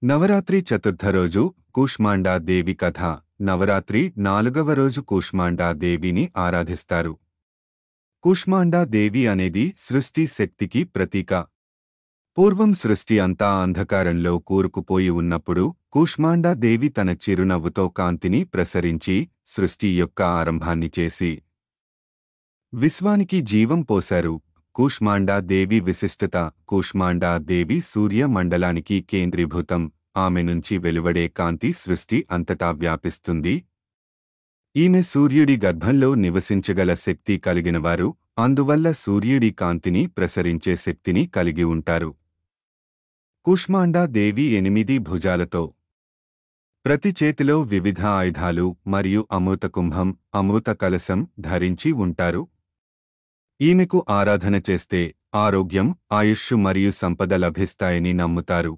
నవరాత్రి చతుర్థ రోజు కూష్మాండా దేవి కథ. నవరాత్రి 4వ రోజు కూష్మాండా దేవిని ఆరాధిస్తారు. కూష్మాండా దేవి అనేది సృష్టి శక్తికి ప్రతీక. పూర్వం సృష్టి అంతా అంధకారంలో కూరుకుపోయి ఉన్నప్పుడు కూష్మాండా దేవి తన చిరునవ్వుతో కాంతిని ప్రసరించి సృష్టి యొక్క ఆరంభాన్ని చేసి విశ్వానికి జీవం పోశారు. కూష్మాండా దేవి విశిష్టత. కూష్మాండా దేవి సూర్య మండలానికి కేంద్రీభూతం. ఆమె నుంచి వెలువడే కాంతి సృష్టి అంతటా వ్యాపిస్తుంది. ఈమె సూర్యుడి గర్భంలో నివసించగల శక్తి కలిగినవారు, అందువల్ల సూర్యుడి కాంతిని ప్రసరించే శక్తిని కలిగి ఉంటారు. కూష్మాండా దేవి 8 భుజాలతో, ప్రతి చేతిలో వివిధ ఆయుధాలు మరియు అమృత కుంభం, అమృత కలశం ధరించి ఉంటారు. ఈమెకు ఆరాధన చేస్తే ఆరోగ్యం, ఆయుష్షు మరియు సంపద లభిస్తాయని నమ్ముతారు.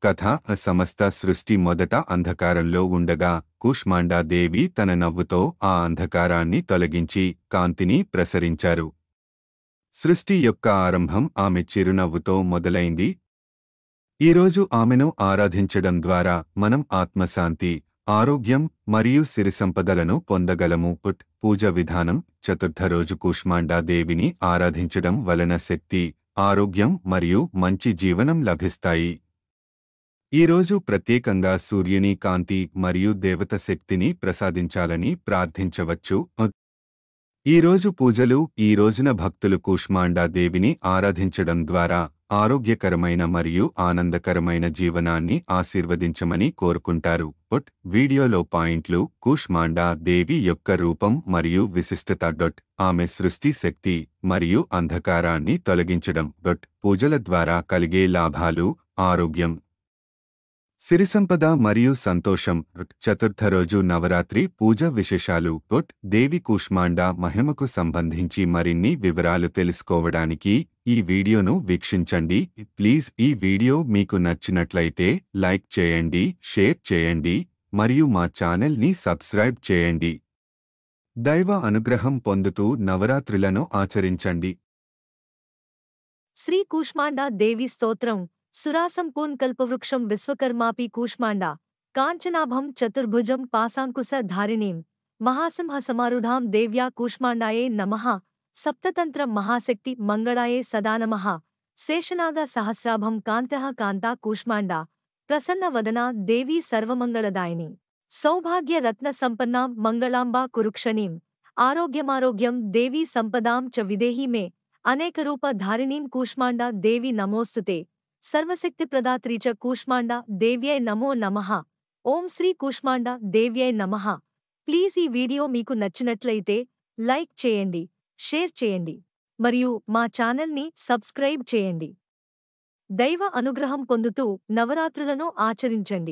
కథ. సమస్త సృష్టి మొదట అంధకారంలో ఉండగా కూష్మాండా దేవి తన నవ్వుతో ఆ అంధకారాన్ని తొలగించి కాంతిని ప్రసరించారు. సృష్టి యొక్క ఆరంభం ఆమె చిరునవ్వుతో మొదలైంది. ఈరోజు ఆమెను ఆరాధించడం ద్వారా మనం ఆత్మశాంతి, ఆరోగ్యం మరియు సిరిసంపదలను పొందగలము. పూజ విధానం. చతుర్థ రోజు కూష్మాండా దేవిని ఆరాధించడం వలన శక్తి, ఆరోగ్యం మరియు మంచి జీవనం లభిస్తాయి. ఈరోజు ప్రత్యేకంగా సూర్యుని కాంతి మరియు దేవత శక్తిని ప్రసాదించాలని ప్రార్థించవచ్చు. ఈరోజు పూజలు. ఈ రోజున భక్తులు కూష్మాండా దేవిని ఆరాధించడం ద్వారా ఆరోగ్యకరమైన మరియు ఆనందకరమైన జీవనాన్ని ఆశీర్వదించమని కోరుకుంటారు. వీడియోలో పాయింట్లు. కూష్మాండా దేవి యొక్క రూపం మరియు విశిష్టత. ఆమె సృష్టి శక్తి మరియు అంధకారాన్ని తొలగించడం. పూజల ద్వారా కలిగే లాభాలు. ఆరోగ్యం, సిరిసంపద మరియు సంతోషం. చతుర్థ రోజు నవరాత్రి పూజ విశేషాలు. దేవి కూష్మాండా మహిమకు సంబంధించి మరిన్ని వివరాలు తెలుసుకోవడానికి ఈ వీడియోను వీక్షించండి. ప్లీజ్ ఈ వీడియో మీకు నచ్చినట్లయితే లైక్ చేయండి, షేర్ చేయండి మరియు మా ఛానల్ని సబ్స్క్రైబ్ చేయండి. దైవ అనుగ్రహం పొందుతూ నవరాత్రులను ఆచరించండి. శ్రీ కూష్మాండా దేవి స్తోత్రం. సురాసం పూన్కల్పవృక్షం విశ్వకర్మాపి కూష్మాండా కాంచనాభం చతుర్భుజం పాశాంకుశ ధారిణీం మహాసింహ సమారుఢాం దేవ్యా కూష్మాండాయే నమః. సప్తతంత్ర మహాశక్తి మంగళాయే సదా నమః. శేషనాగ సహస్రాభం కాంతః కాంతా కూష్మాండా ప్రసన్నవదనా దేవీ సర్వమంగళదాయిని. సౌభాగ్య రత్న సంపన్నాం మంగళాంబా కురుక్షణీం ఆరోగ్యమారోగ్యం దేవీ సంపదాం చ విదేహి మే. అనేకరూప ధారిణీం కూష్మాండా దేవి నమోస్తుతే. సర్వశక్తిప్రదాత్రీ చ కూష్మాండా దేవ్యై నమో నమః. ఓం శ్రీ కూష్మాండా దేవ్యై నమః. ప్లీజ్ ఈ వీడియో మీకు నచ్చినట్లయితే లైక్ చేయండి, షేర్ చేయండి మరియు మా ఛానల్ని సబ్స్క్రైబ్ చేయండి. దైవ అనుగ్రహం పొందుతూ నవరాత్రులను ఆచరించండి.